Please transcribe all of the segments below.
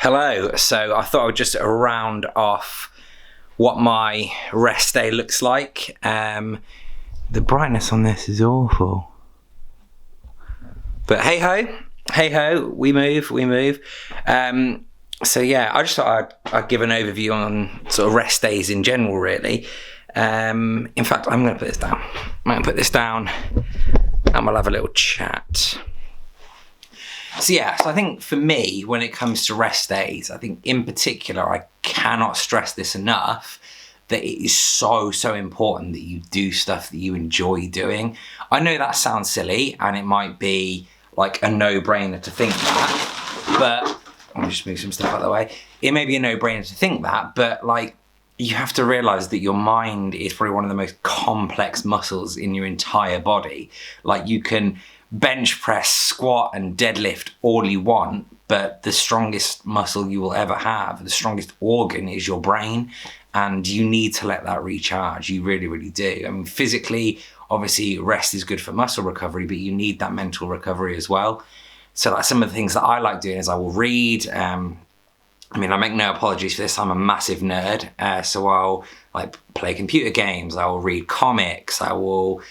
Hello. So I thought I would just round off what my rest day looks like. The brightness on this is awful. But hey ho, we move. So yeah, I just thought I'd give an overview on sort of rest days in general, really. In fact, I'm going to put this down. I'm going to put this down and we'll have a little chat. So yeah, so I think for me, when it comes to rest days, I think in particular, I cannot stress this enough, that it is so important that you do stuff that you enjoy doing. I know that sounds silly and it might be like a no-brainer to think that, but I'll just move some stuff out of the way. It may be a no-brainer to think that, but like, you have to realize that your mind is probably one of the most complex muscles in your entire body. Like, you can bench press, squat and deadlift all you want, but the strongest muscle you will ever have, the strongest organ, is your brain, and you need to let that recharge. You really do. I mean, physically, obviously rest is good for muscle recovery, but you need that mental recovery as well. So like, some of the things that I like doing is I will read. I mean, I make no apologies for this, I'm a massive nerd, so I'll like play computer games, I will read comics, I will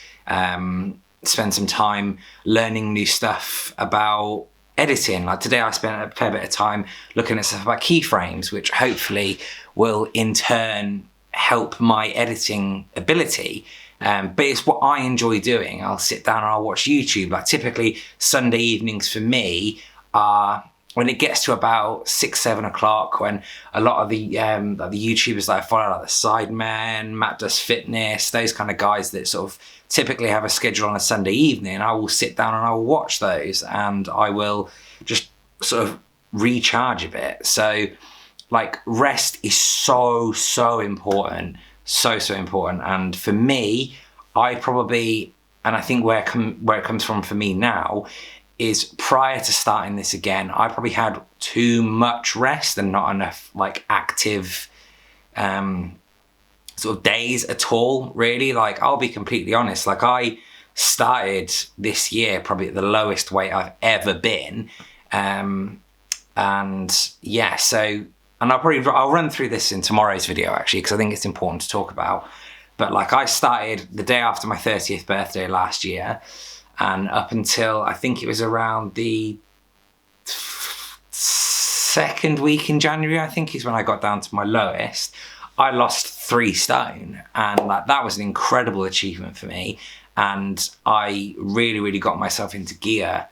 spend some time learning new stuff about editing. Like today I spent a fair bit of time looking at stuff about keyframes, which hopefully will in turn help my editing ability. But it's what I enjoy doing. I'll sit down and I'll watch YouTube. Like typically Sunday evenings for me are when it gets to about 6-7 o'clock, when a lot of the YouTubers that I follow, like the Sidemen, Matt Does Fitness, those kind of guys that sort of typically have a schedule on a Sunday evening, I will sit down and I will watch those and I will just sort of recharge a bit. So like, rest is so important, so important. And for me, I probably, and I think where it comes from for me now, is prior to starting this again, I probably had too much rest and not enough like active sort of days at all, really. Like, I'll be completely honest, like I started this year probably at the lowest weight I've ever been. And yeah, so, and I'll run through this in tomorrow's video actually, because I think it's important to talk about. But like, I started the day after my 30th birthday last year, and up until I think it was around the second week in January, I think is when I got down to my lowest, I lost 3 stone. And like, that was an incredible achievement for me. And I really got myself into gear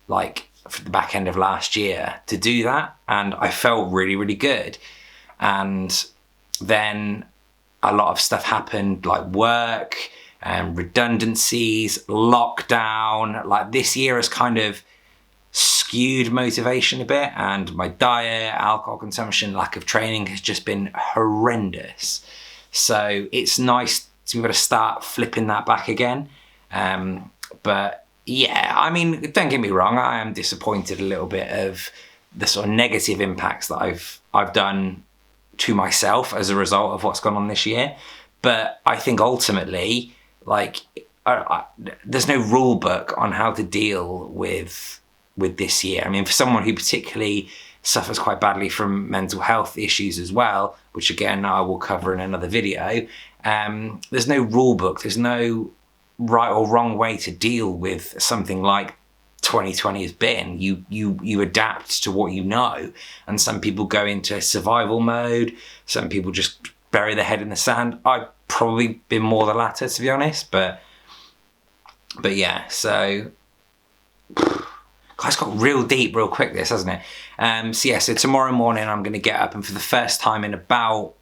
like for the back end of last year to do that. And I felt really good. And then a lot of stuff happened, like work, redundancies, lockdown. Like, this year has kind of skewed motivation a bit, and my diet, alcohol consumption, lack of training has just been horrendous. So it's nice to be able to start flipping that back again. But yeah, I mean, don't get me wrong, I am disappointed a little bit of the sort of negative impacts that I've done to myself as a result of what's gone on this year. But I think ultimately, like, there's no rule book on how to deal with this year. I mean, for someone who particularly suffers quite badly from mental health issues as well, which again I will cover in another video, there's no rule book, there's no right or wrong way to deal with something like 2020 has been. You adapt to what you know, and some people go into survival mode, some people just bury their head in the sand. I've probably been more the latter, to be honest, but yeah, so it's got real deep real quick, this, hasn't it? So yeah, so tomorrow morning I'm going to get up, and for the first time in about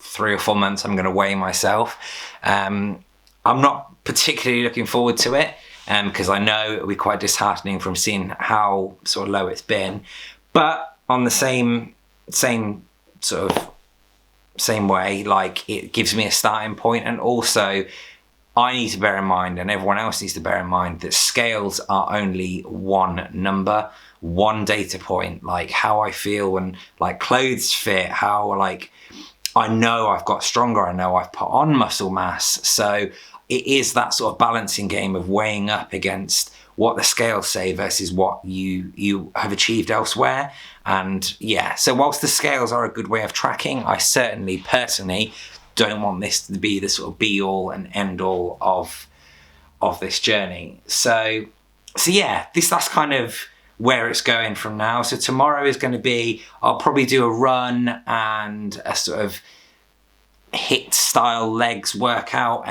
3 or 4 months, I'm going to weigh myself. I'm not particularly looking forward to it, because I know it'll be quite disheartening from seeing how sort of low it's been, but on the same way, like, it gives me a starting point. And also I need to bear in mind, and everyone else needs to bear in mind, that scales are only one number, one data point. Like, how I feel when like clothes fit, how like I know I've got stronger, I know I've put on muscle mass. So it is that sort of balancing game of weighing up against what the scales say versus what you have achieved elsewhere. And yeah, so whilst the scales are a good way of tracking, I certainly personally don't want this to be the sort of be all and end all of this journey. So yeah, that's kind of where it's going from now. So tomorrow is going to be, I'll probably do a run and a sort of HIIT style legs workout.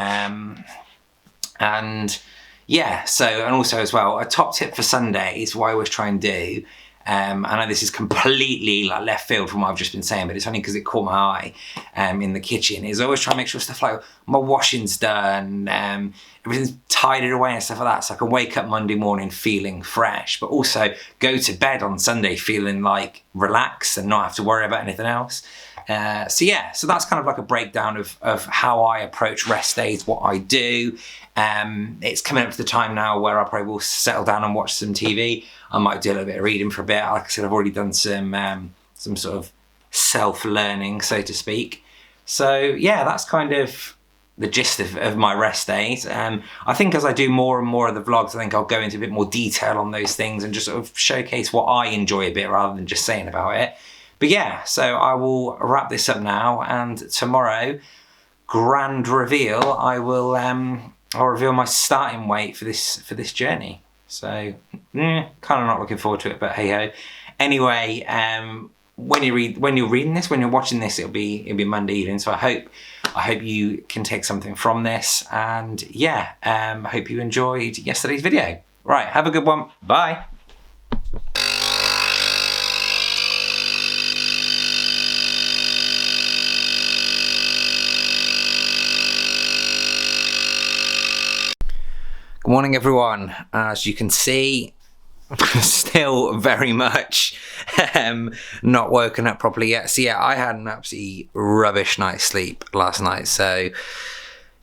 And yeah, so, and also as well, a top tip for Sundays, what I always try and do, I know this is completely like left field from what I've just been saying, but it's only because it caught my eye in the kitchen, is I always try and make sure stuff like my washing's done, everything's tidied away and stuff like that, so I can wake up Monday morning feeling fresh, but also go to bed on Sunday feeling like relaxed and not have to worry about anything else. So yeah, so that's kind of like a breakdown of how I approach rest days, what I do. It's coming up to the time now where I probably will settle down and watch some TV. I might do a little bit of reading for a bit. Like I said, I've already done some sort of self-learning, so to speak. So yeah, that's kind of the gist of my rest days. I think as I do more and more of the vlogs, I think I'll go into a bit more detail on those things and just sort of showcase what I enjoy a bit rather than just saying about it. But yeah, so I will wrap this up now, and tomorrow, grand reveal, I'll reveal my starting weight for this journey. So kind of not looking forward to it, but hey ho. Anyway, when you're reading this, when you're watching this, it'll be Monday evening. So I hope you can take something from this, and yeah, I hope you enjoyed yesterday's video. Right, have a good one. Bye. Good morning, everyone. As you can see, still very much not woken up properly yet. So yeah, I had an absolutely rubbish night's sleep last night. So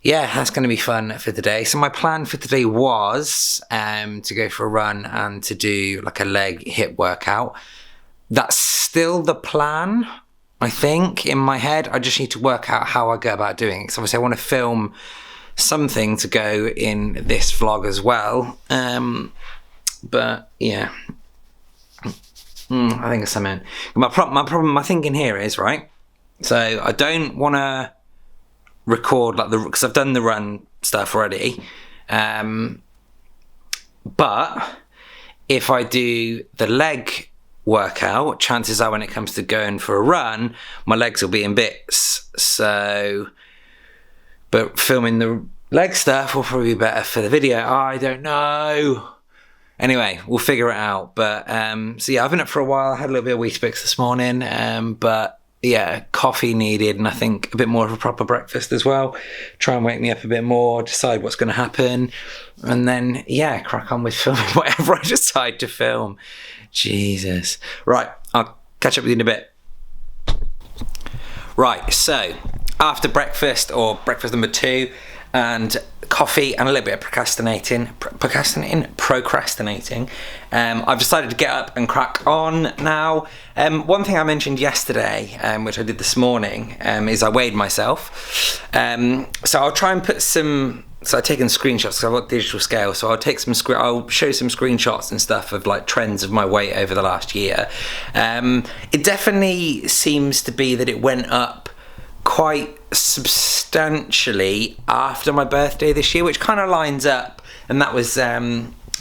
yeah, that's going to be fun for today. So my plan for today was to go for a run and to do like a leg HIIT workout. That's still the plan, I think, in my head. I just need to work out how I go about doing it. So obviously I want to film something to go in this vlog as well, but yeah, I think it's something. My thinking here is, right, so I don't want to record like because I've done the run stuff already, but if I do the leg workout, chances are when it comes to going for a run, my legs will be in bits. So but filming the leg stuff will probably be better for the video. I don't know. Anyway, we'll figure it out. But so yeah, I've been up for a while. I had a little bit of Weetabix this morning. But yeah, coffee needed, and I think a bit more of a proper breakfast as well. Try and wake me up a bit more, decide what's going to happen, and then yeah, crack on with filming whatever I decide to film. Jesus. Right, I'll catch up with you in a bit. Right, so after breakfast, or breakfast number 2, and coffee and a little bit of procrastinating, I've decided to get up and crack on now. One thing I mentioned yesterday, which I did this morning, is I weighed myself. So I'll try and put some. So I've taken screenshots because I've got digital scale. So I'll take I'll show some screenshots and stuff of like trends of my weight over the last year. It definitely seems to be that it went up quite substantially after my birthday this year, which kind of lines up, and that was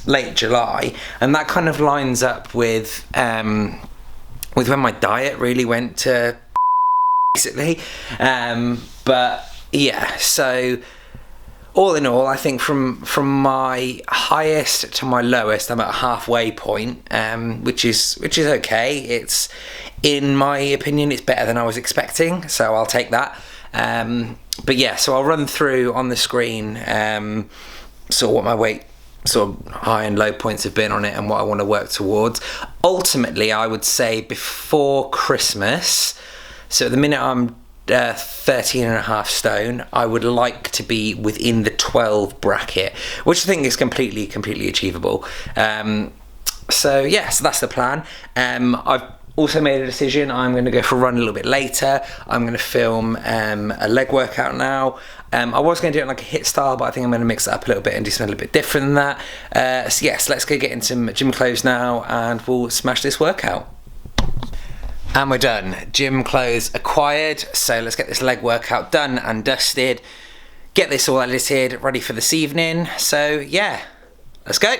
late July, and that kind of lines up with when my diet really went to basically. But yeah, so all in all, I think from my highest to my lowest, I'm at a halfway point, which is okay. It's, in my opinion, it's better than I was expecting, so I'll take that. But yeah, so I'll run through on the screen sort of what my weight sort of high and low points have been on it and what I want to work towards. Ultimately, I would say before Christmas, so at the minute I'm 13.5 stone, I would like to be within the 12 bracket, which I think is completely achievable. So yeah, so that's the plan. I've Also made a decision, I'm going to go for a run a little bit later. I'm going to film a leg workout now. I was going to do it in like a HIIT style, but I think I'm going to mix it up a little bit and do something a little bit different than that. So yes, let's go get in some gym clothes now and we'll smash this workout. And we're done. Gym clothes acquired. So let's get this leg workout done and dusted. Get this all edited, ready for this evening. So yeah, let's go.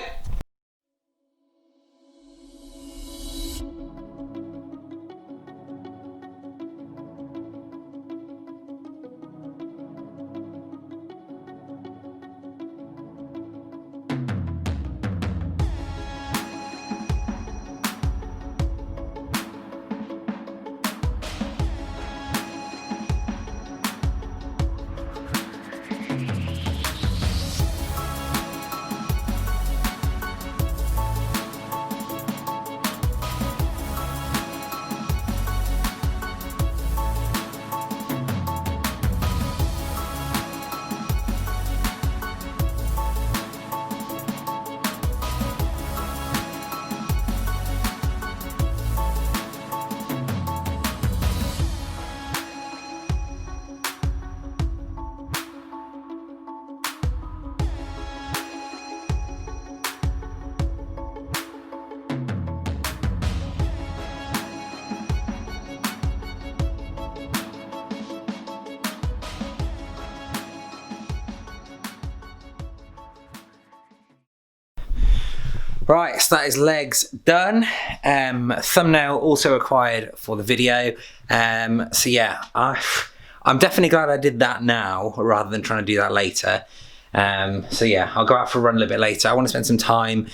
Right, so that is legs done. Thumbnail also acquired for the video. So yeah, I'm definitely glad I did that now rather than trying to do that later. So yeah, I'll go out for a run a little bit later. I want to spend some time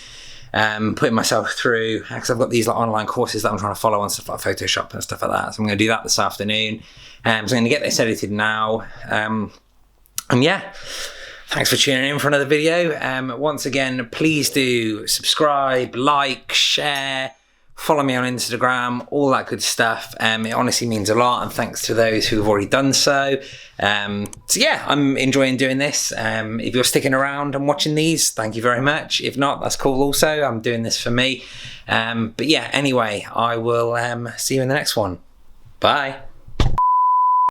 putting myself through, because I've got these like online courses that I'm trying to follow on stuff like Photoshop and stuff like that. So I'm going to do that this afternoon. So I'm going to get this edited now. And yeah. Thanks for tuning in for another video. Once again, please do subscribe, like, share, follow me on Instagram, all that good stuff. It honestly means a lot, and thanks to those who have already done so. So yeah, I'm enjoying doing this. If you're sticking around and watching these, thank you very much. If not, that's cool also. I'm doing this for me. But yeah, anyway, I will see you in the next one. Bye.